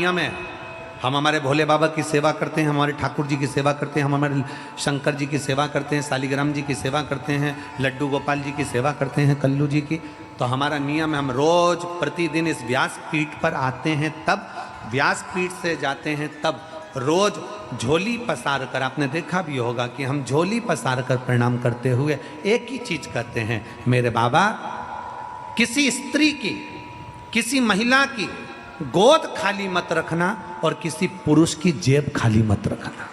नियम है, हम हमारे भोले बाबा की सेवा करते हैं, हमारे ठाकुर जी की सेवा करते हैं, हम हमारे शंकर जी की सेवा करते हैं, सालिग्राम जी की सेवा करते हैं, लड्डू गोपाल जी की सेवा करते हैं, कल्लू जी की। तो हमारा नियम है, हम रोज प्रतिदिन इस व्यासपीठ पर आते हैं, तब व्यासपीठ से जाते हैं, तब रोज झोली पसार कर, आपने देखा भी होगा कि हम झोली पसार कर प्रणाम करते हुए एक ही चीज कहते हैं, मेरे बाबा किसी स्त्री की, किसी महिला की गोद खाली मत रखना और किसी पुरुष की जेब खाली मत रखना।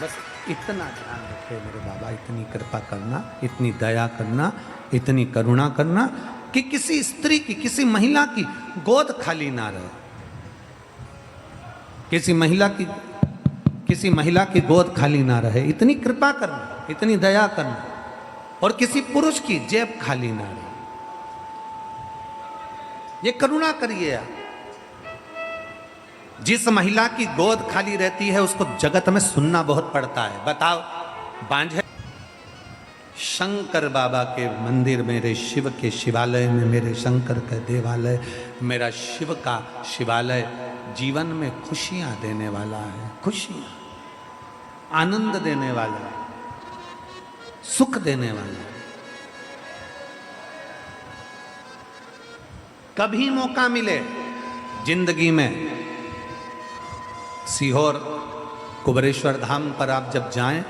बस इतना ध्यान रखे मेरे बाबा, इतनी कृपा करना, इतनी दया करना, इतनी करुणा करना कि किसी स्त्री की, किसी महिला की गोद खाली ना रहे, किसी महिला की गोद खाली ना रहे, इतनी कृपा करना, इतनी दया करना, और किसी पुरुष की जेब खाली ना रहे। ये करुणा करिए आप। जिस महिला की गोद खाली रहती है उसको जगत में सुनना बहुत पड़ता है। बताओ, बांझे शंकर बाबा के मंदिर, मेरे शिव के शिवालय में, मेरे शंकर का देवालय, मेरा शिव का शिवालय जीवन में खुशियां देने वाला है, खुशियां, आनंद देने वाला है, सुख देने वाला है। कभी मौका मिले जिंदगी में, सीहोर कुबेरेश्वर धाम पर आप जब जाएं,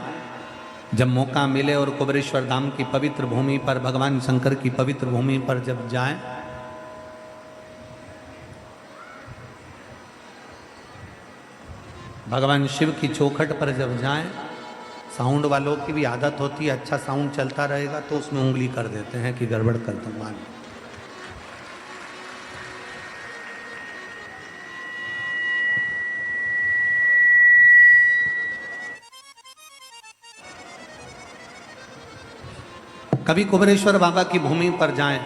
जब मौका मिले और कुबेरेश्वर धाम की पवित्र भूमि पर, भगवान शंकर की पवित्र भूमि पर जब जाएं, भगवान शिव की चौखट पर जब जाएं, साउंड वालों की भी आदत होती है, अच्छा साउंड चलता रहेगा तो उसमें उंगली कर देते हैं कि गड़बड़ कर दो, मान। कभी कुबेरेश्वर बाबा की भूमि पर जाएं,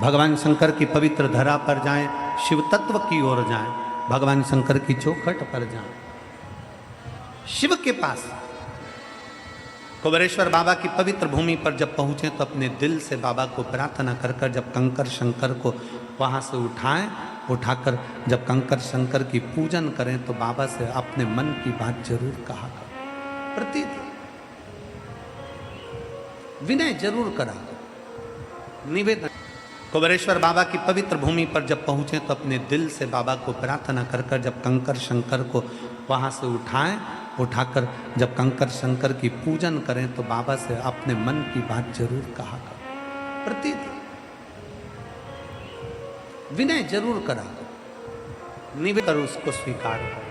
भगवान शंकर की पवित्र धरा पर जाएं, शिव तत्व की ओर जाएं, भगवान शंकर की चौखट पर जाएं, शिव के पास, कुबेरेश्वर बाबा की पवित्र भूमि पर जब पहुंचे तो अपने दिल से बाबा को प्रार्थना कर कर जब कंकर शंकर को वहां से उठाकर जब कंकर शंकर की पूजन करें तो बाबा से अपने मन की बात जरूर कहा करो, प्रतिदिन विनय जरूर करा, निवेदन। कुबेरेश्वर बाबा की पवित्र भूमि पर जब पहुंचे तो अपने दिल से बाबा को प्रार्थना कर कर जब कंकर शंकर को वहां से उठाकर जब कंकर शंकर की पूजन करें तो बाबा से अपने मन की बात जरूर कहा करो, प्रतिदिन विनय जरूर करा, निवेदन उसको स्वीकार करो।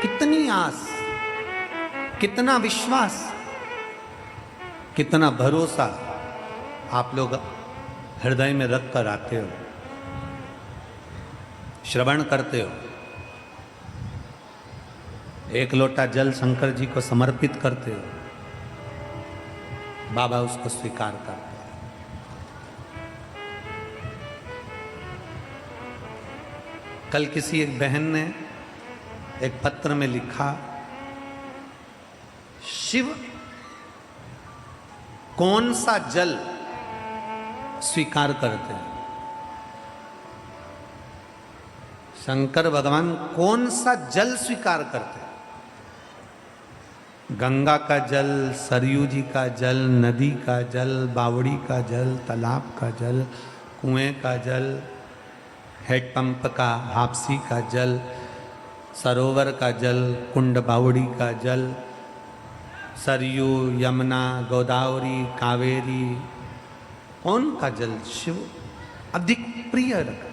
कितनी आस, कितना विश्वास, कितना भरोसा आप लोग हृदय में रख कर आते हो, श्रवण करते हो, एक लोटा जल शंकर जी को समर्पित करते हो, बाबा उसको स्वीकार करते हैं। कल किसी एक बहन ने एक पत्र में लिखा, शिव कौन सा जल स्वीकार करते हैं, शंकर भगवान कौन सा जल स्वीकार करते हैं? गंगा का जल, सरयू जी का जल, नदी का जल, बावड़ी का जल, तालाब का जल, कुएं का जल, हेडपंप का, हापसी का जल, सरोवर का जल, कुंड बावड़ी का जल, सरयू, यमुना, गोदावरी, कावेरी, कौन का जल शिव अधिक प्रिय रखते?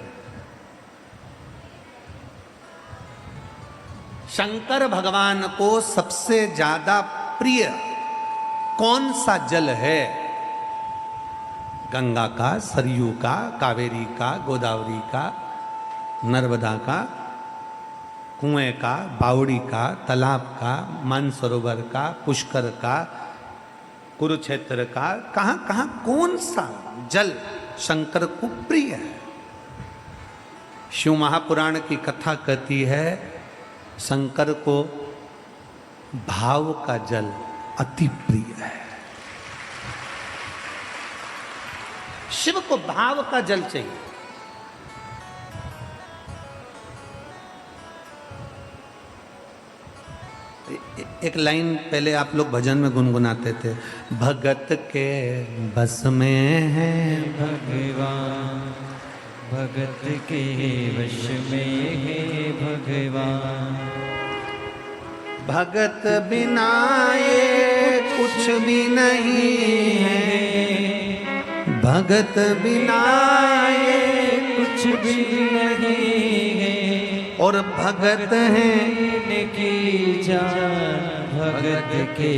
शंकर भगवान को सबसे ज्यादा प्रिय कौन सा जल है? गंगा का, सरयू का, कावेरी का, गोदावरी का, नर्मदा का, कुएं का, बावड़ी का, तालाब का, मानसरोवर का, पुष्कर का, कुरुक्षेत्र का, कहां कहां कौन सा जल शंकर को प्रिय है? शिव महापुराण की कथा कहती है शंकर को भाव का जल अति प्रिय है। शिव को भाव का जल चाहिए। एक लाइन पहले आप लोग भजन में गुनगुनाते थे, भगत के बस में है भगवान, भगत के वश में है भगवान, भगत बिना ये कुछ भी नहीं है, भगत बिना ये कुछ भी नहीं है, और भगत है की जान, भगत के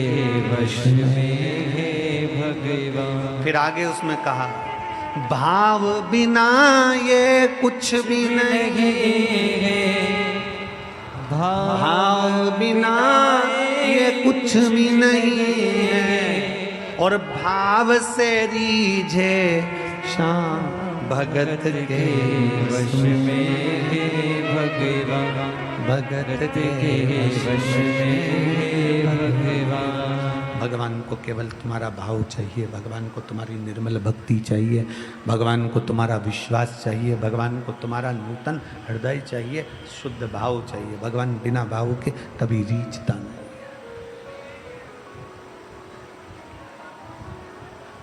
वश में है भगवान। फिर आगे उसमें कहा, भाव बिना ये कुछ भी नहीं है, भाव बिना ये कुछ भी नहीं है, और भाव से रीझे शाम, भगत के वश में है भगवान, भगत के वश में है भगवान। भगवान को केवल तुम्हारा भाव चाहिए, भगवान को तुम्हारी निर्मल भक्ति चाहिए, भगवान को तुम्हारा विश्वास चाहिए, भगवान को तुम्हारा नूतन हृदय चाहिए, शुद्ध भाव चाहिए। भगवान बिना भाव के कभी रीझता नहीं।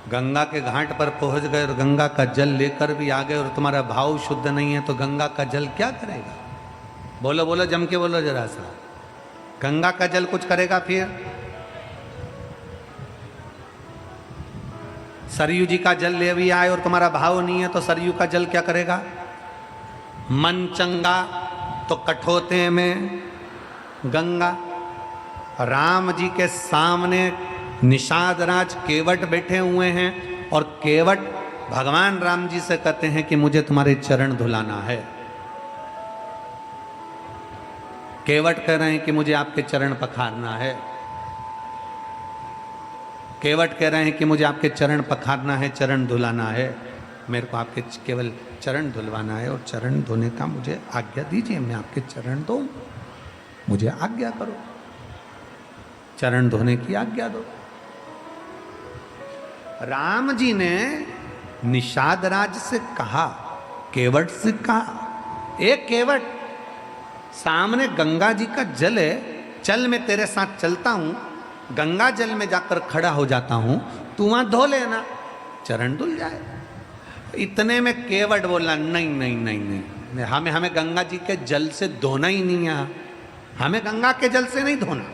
गंगा के घाट पर पहुंच गए और गंगा का जल लेकर भी आ गए और तुम्हारा भाव शुद्ध नहीं है तो गंगा का जल क्या करेगा? बोलो बोलो, जम के बोलो जरा सा। गंगा का जल कुछ करेगा? फिर सरयू जी का जल ले भी आए और तुम्हारा भाव नहीं है तो सरयू का जल क्या करेगा? मन चंगा तो कठोते में गंगा। राम जी के सामने निषाद राज केवट बैठे हुए हैं और केवट भगवान राम जी से कहते हैं कि मुझे तुम्हारे चरण धुलाना है। केवट कह रहे हैं कि मुझे आपके चरण पखारना है। केवट कह रहे हैं कि मुझे आपके चरण पखारना है, चरण धुलाना है, मेरे को आपके केवल चरण धुलवाना है और चरण धोने का मुझे आज्ञा दीजिए, मैं आपके चरण दूं, मुझे आज्ञा करो, चरण धोने की आज्ञा दो। राम जी ने निषाद राज से कहा, केवट से कहा, एक केवट सामने गंगा जी का जल है, चल मैं तेरे साथ चलता हूं, गंगा जल में जाकर खड़ा हो जाता हूं, तू वहां धो लेना, चरण धुल जाए। इतने में केवट बोला, नहीं नहीं नहीं नहीं, हमें गंगा जी के जल से धोना ही नहीं है, हमें गंगा के जल से नहीं धोना।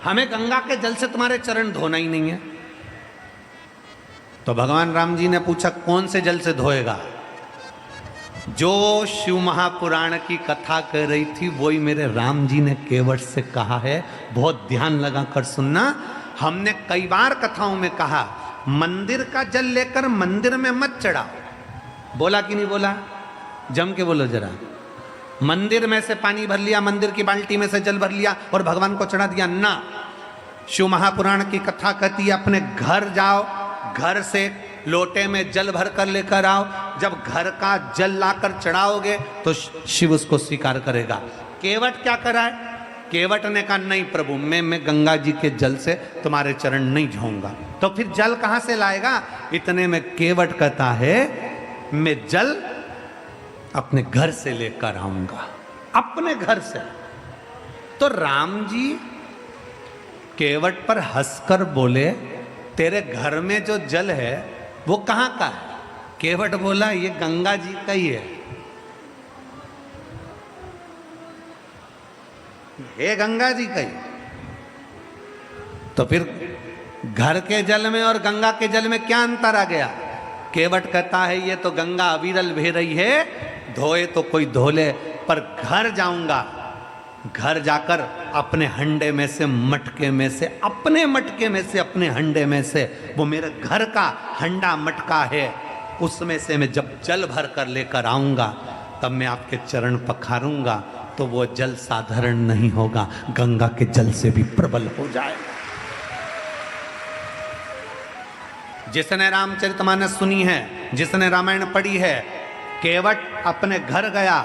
हमें गंगा के जल से तुम्हारे चरण धोना ही नहीं है। तो भगवान राम जी ने पूछा, कौन से जल से धोएगा? जो शिव महापुराण की कथा कर रही थी वही मेरे राम जी ने केवट से कहा है। बहुत ध्यान लगाकर सुनना। हमने कई बार कथाओं में कहा, मंदिर का जल लेकर मंदिर में मत चढ़ाओ। बोला कि नहीं बोला? जम के बोलो जरा। मंदिर में से पानी भर लिया, मंदिर की बाल्टी में से जल भर लिया और भगवान को चढ़ा दिया ना। शिव महापुराण की कथा कहती है, अपने घर जाओ, घर से लोटे में जल भर कर लेकर आओ। जब घर का जल लाकर चढ़ाओगे तो शिव उसको स्वीकार करेगा। केवट क्या करा है? केवट ने कहा, नहीं प्रभु, मैं गंगा जी के जल से तुम्हारे चरण नहीं धोऊंगा। तो फिर जल कहां से लाएगा? इतने में केवट कहता है, मैं जल अपने घर से लेकर आऊंगा, अपने घर से। तो राम जी केवट पर हंसकर बोले, तेरे घर में जो जल है वो कहां का है? केवट बोला, ये गंगा जी का ही है। हे गंगा जी का ही। तो फिर घर के जल में और गंगा के जल में क्या अंतर आ गया? केवट कहता है, ये तो गंगा अविरल बह रही है, धोए तो कोई धो ले, पर घर जाऊंगा, घर जाकर अपने हंडे में से, मटके में से, अपने मटके में से, अपने हंडे में से, वो मेरे घर का हंडा मटका है, उसमें से मैं जब जल भर कर लेकर आऊंगा तब मैं आपके चरण पखारूंगा, तो वो जल साधारण नहीं होगा, गंगा के जल से भी प्रबल हो जाएगा। जिसने रामचरितमानस सुनी है, जिसने रामायण पढ़ी है, केवट अपने घर गया,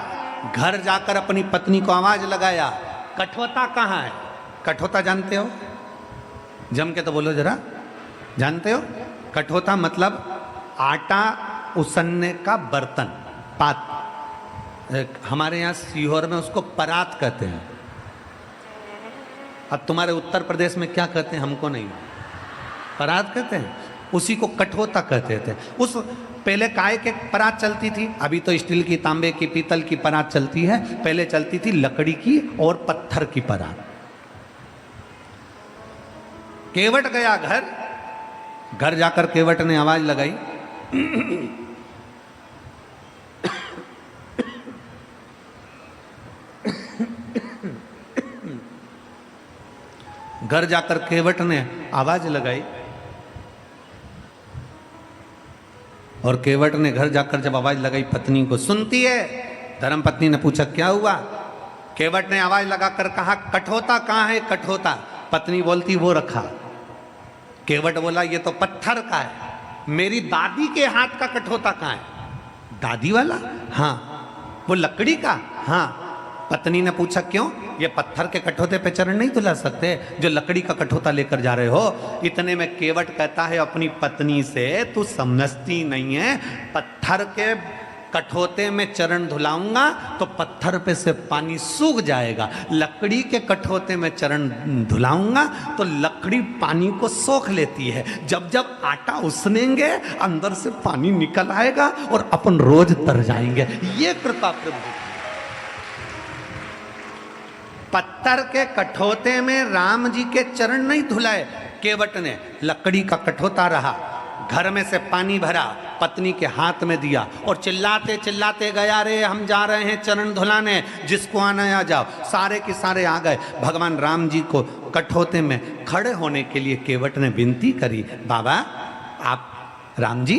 घर जाकर अपनी पत्नी को आवाज लगाया, कठोता कहाँ है? कठोता जानते हो? जम के तो बोलो जरा, जानते हो? कठोता मतलब आटा उसनने का बर्तन, पात। हमारे यहाँ सीहोर में उसको परात कहते हैं। अब तुम्हारे उत्तर प्रदेश में क्या कहते हैं हमको नहीं, परात कहते हैं। उसी को कठोता कहते थे। उस पहले काय के परात चलती थी, अभी तो स्टील की, तांबे की, पीतल की परात चलती है। पहले चलती थी लकड़ी की और पत्थर की परात। केवट गया घर जाकर केवट ने आवाज लगाई, घर जाकर केवट ने आवाज लगाई। और केवट ने घर जाकर जब आवाज लगाई पत्नी को, सुनती है? धर्म पत्नी ने पूछा क्या हुआ? केवट ने आवाज लगाकर कहा, कठोता कहाँ है? कठोता। पत्नी बोलती वो रखा। केवट बोला ये तो पत्थर का है। मेरी दादी के हाथ का कठोता कहाँ है? दादी वाला? हाँ। वो लकड़ी का? हाँ। पत्नी ने पूछा क्यों? ये पत्थर के कठोते पे चरण नहीं धुला सकते जो लकड़ी का कठोता लेकर जा रहे हो? इतने में केवट कहता है अपनी पत्नी से, तू समझती नहीं है, पत्थर के कठोते में चरण धुलाऊंगा तो पत्थर पे से पानी सूख जाएगा, लकड़ी के कठोते में चरण धुलाऊंगा तो लकड़ी पानी को सोख लेती है। जब जब आटा उसनेंगे अंदर से पानी निकल आएगा और अपन रोज तर जाएंगे। ये कृपा प्रभु। पत्थर के कठोते में राम जी के चरण नहीं धुलाए केवट ने, लकड़ी का कठोता रहा। घर में से पानी भरा, पत्नी के हाथ में दिया और चिल्लाते चिल्लाते गया, रे हम जा रहे हैं चरण धुलाने, जिसको आना आ जाओ। सारे के सारे आ गए। भगवान राम जी को कठोते में खड़े होने के लिए केवट ने विनती करी, बाबा आप, राम जी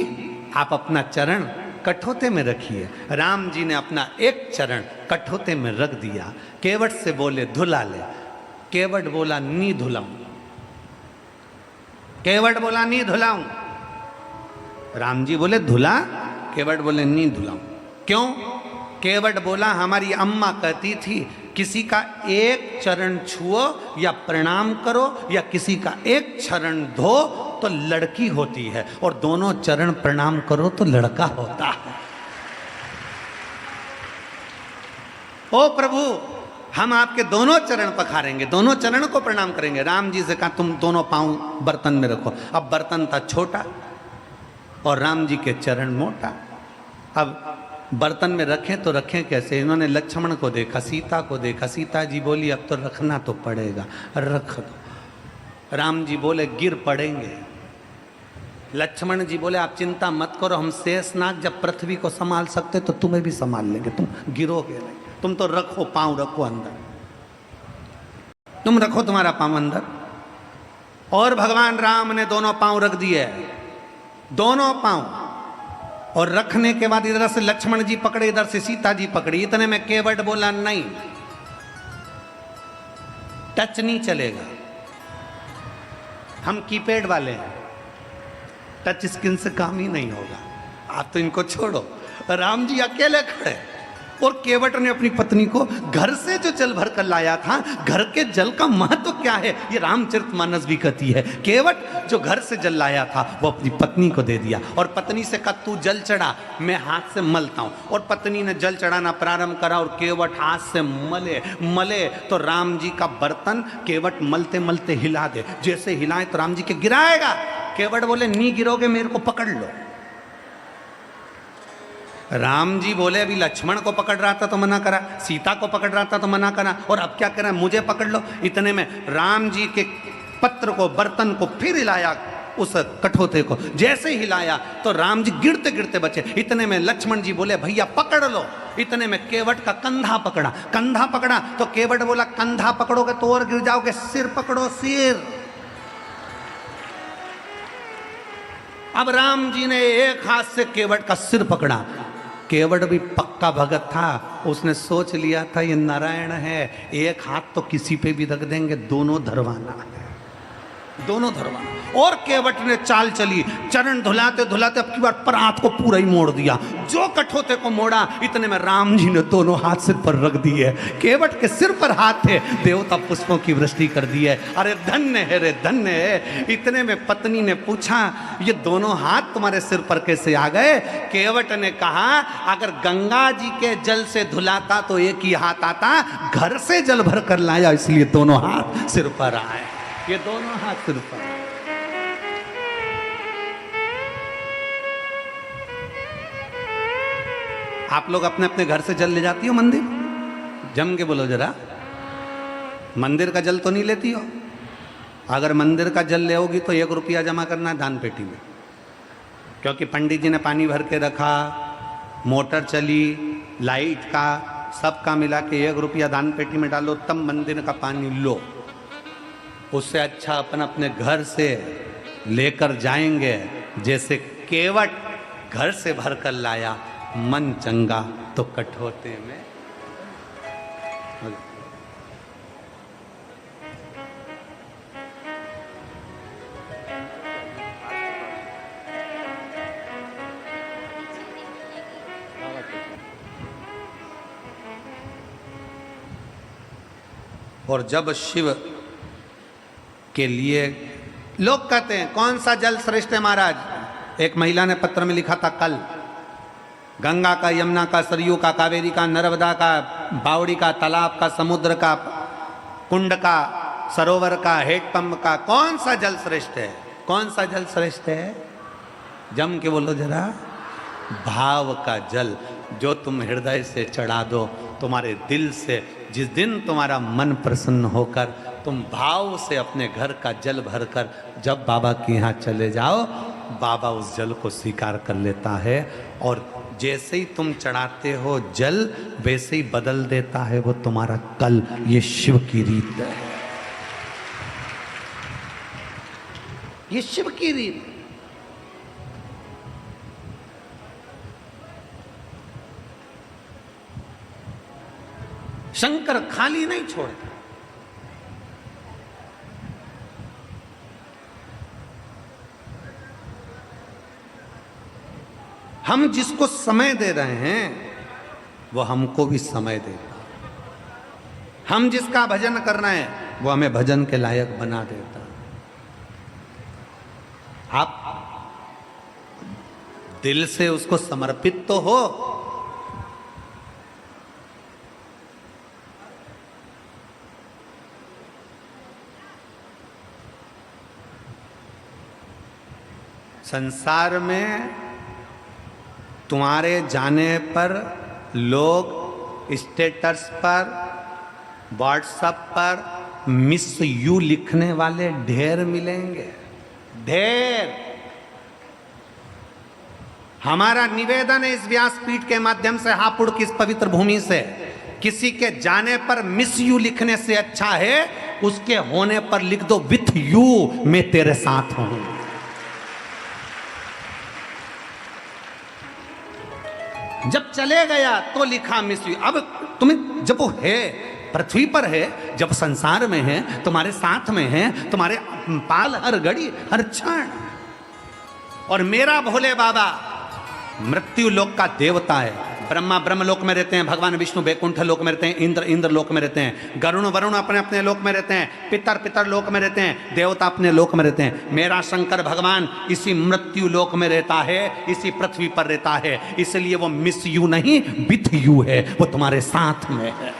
आप अपना चरण कठोते में रखिए। राम जी ने अपना एक चरण कठोते में रख दिया। केवट से बोले धुला ले। केवट बोला नी धुलाऊं। केवट बोला नी धुलाऊं। राम जी बोले धुला? केवट बोले नी धुलाऊं। क्यों? केवट बोला हमारी अम्मा कहती थी किसी का एक चरण छुओ या प्रणाम करो या किसी का एक चरण धो तो लड़की होती है, और दोनों चरण प्रणाम करो तो लड़का होता है। ओ प्रभु हम आपके दोनों चरण पखारेंगे, दोनों चरण को प्रणाम करेंगे। राम जी से कहा तुम दोनों पांव बर्तन में रखो। अब बर्तन था छोटा और राम जी के चरण मोटा। अब बर्तन में रखें तो रखें कैसे? इन्होंने लक्ष्मण को देखा, सीता को देखा। सीता जी बोली अब तो रखना तो पड़ेगा, रख दो। राम जी बोले गिर पड़ेंगे। लक्ष्मण जी बोले आप चिंता मत करो, हम शेषनाग जब पृथ्वी को संभाल सकते तो तुम्हें भी संभाल लेंगे, तुम गिरोगे नहीं। तुम तो रखो, पांव रखो अंदर, तुम रखो तुम्हारा पांव अंदर। और भगवान राम ने दोनों पांव रख दिए, दोनों पांव। और रखने के बाद इधर से लक्ष्मण जी पकड़े, इधर से सीता जी पकड़ी। इतने में केवट बोला नहीं, टच नहीं चलेगा, हम कीपैड वाले हैं, टच स्क्रीन से काम ही नहीं होगा, आप तो इनको छोड़ो। राम जी अकेले खड़े और केवट ने अपनी पत्नी को घर से जो जल भर कर लाया था, घर के जल का महत्व क्या है ये रामचरितमानस भी कहती है। केवट जो घर से जल लाया था वो अपनी पत्नी को दे दिया और पत्नी से कहा तू जल चढ़ा, मैं हाथ से मलता हूं। और पत्नी ने जल चढ़ाना प्रारंभ करा और केवट हाथ से मले तो राम जी का बर्तन केवट मलते मलते हिला दे। जैसे हिलाए तो राम जी के गिराएगा। केवट बोले नहीं गिरोगे, मेरे को पकड़ लो। राम जी बोले अभी लक्ष्मण को पकड़ रहा था तो मना करा, सीता को पकड़ रहा था तो मना करा, और अब क्या कह रहा है मुझे पकड़ लो। इतने में राम जी के पत्र को, बर्तन को फिर हिलाया, उस कठोते को जैसे हिलाया तो राम जी गिरते गिरते बचे। इतने में लक्ष्मण जी बोले भैया पकड़ लो। इतने में केवट का कंधा पकड़ा, कंधा पकड़ा तो केवट बोला कंधा पकड़ोगे तो और गिर जाओगे, सिर पकड़ो सिर। अब राम जी ने एक हाथ से केवट का सिर पकड़ा। केवट भी पक्का भगत था, उसने सोच लिया था ये नारायण है, एक हाथ तो किसी पे भी रख देंगे, दोनों धरवाना है। दोनों धरवा। और केवट ने चाल चली, चरण धुलाते धुलाते अब की बार पर हाथ को पूरा ही मोड़ दिया। जो कठोते को मोड़ा, इतने में राम जी ने दोनों हाथ सिर पर रख दिए। केवट के सिर पर हाथ थे, देवता पुष्पों की वृष्टि कर दी है। अरे धन्य है रे धन्य है। इतने में पत्नी ने पूछा, ये दोनों हाथ तुम्हारे सिर पर कैसे आ गए? केवट ने कहा, अगर गंगा जी के जल से धुलाता तो एक ही हाथ आता, घर से जल भर कर लाया इसलिए दोनों हाथ सिर पर आए। ये दोनों हाथ सिर पर। आप लोग अपने अपने घर से जल ले जाती हो मंदिर? जम के बोलो जरा, मंदिर का जल तो नहीं लेती हो? अगर मंदिर का जल ले होगी तो 1 रुपया जमा करना है दान पेटी में, क्योंकि पंडित जी ने पानी भर के रखा, मोटर चली, लाइट का सबका मिला के 1 रुपया दान पेटी में डालो, तब मंदिर का पानी लो। उससे अच्छा अपन अपने घर से लेकर जाएंगे। जैसे केवट घर से भर कर लाया, मन चंगा तो कठोते में। और जब शिव के लिए लोग कहते हैं कौन सा जल श्रेष्ठ है महाराज? एक महिला ने पत्र में लिखा था कल, गंगा का, यमुना का, सरयू का, कावेरी का, नर्मदा का, बावड़ी का, तालाब का, समुद्र का, कुंड का, सरोवर का, हेडपंप का, कौन सा जल श्रेष्ठ है? कौन सा जल श्रेष्ठ है? जम के बोलो जरा। भाव का जल, जो तुम हृदय से चढ़ा दो, तुम्हारे दिल से। जिस दिन तुम्हारा मन प्रसन्न होकर तुम भाव से अपने घर का जल भरकर जब बाबा के यहाँ चले जाओ, बाबा उस जल को स्वीकार कर लेता है। और जैसे ही तुम चढ़ाते हो जल, वैसे ही बदल देता है वो तुम्हारा कल। ये शिव की रीत है, ये शिव की रीत। शंकर खाली नहीं छोड़ता। हम जिसको समय दे रहे हैं वो हमको भी समय देता। हम जिसका भजन कर रहे हैं वो हमें भजन के लायक बना देता। आप दिल से उसको समर्पित तो हो। संसार में तुम्हारे जाने पर लोग स्टेटस पर, व्हाट्सएप पर मिस यू लिखने वाले ढेर मिलेंगे, ढेर। हमारा निवेदन है इस व्यासपीठ के माध्यम से, हापुड़ की इस पवित्र भूमि से, किसी के जाने पर मिस यू लिखने से अच्छा है उसके होने पर लिख दो विथ यू मैं तेरे साथ हूं। जब चले गया तो लिखा मिस यू। अब तुम्हें जब वो है, पृथ्वी पर है, जब संसार में है, तुम्हारे साथ में है, तुम्हारे पाल हर घड़ी हर क्षण। और मेरा भोले बाबा मृत्यु लोक का देवता है। ब्रह्मा ब्रह्म लोक में रहते हैं, भगवान विष्णु बैकुंठ लोक में रहते हैं, इंद्र इंद्र लोक में रहते हैं, गरुण वरुण अपने अपने लोक में रहते हैं, पितर पितर लोक में रहते हैं, देवता अपने लोक में रहते हैं। मेरा शंकर भगवान इसी मृत्यु लोक में रहता है, इसी पृथ्वी पर रहता है। इसलिए वो मिस यू नहीं विथ यू है, वो तुम्हारे साथ में है।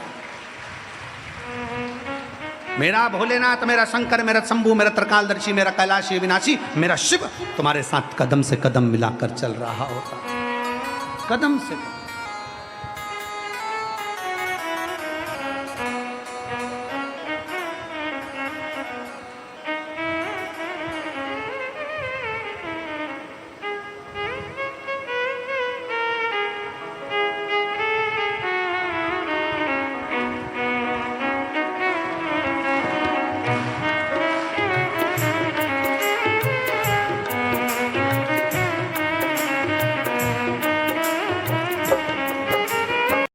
मेरा भोलेनाथ, मेरा शंकर, मेरा शंभू, मेरा त्रिकालदर्शी, मेरा कैलाशी विनाशी, मेरा शिव तुम्हारे साथ कदम से कदम मिलाकर चल रहा होता, कदम से कदम।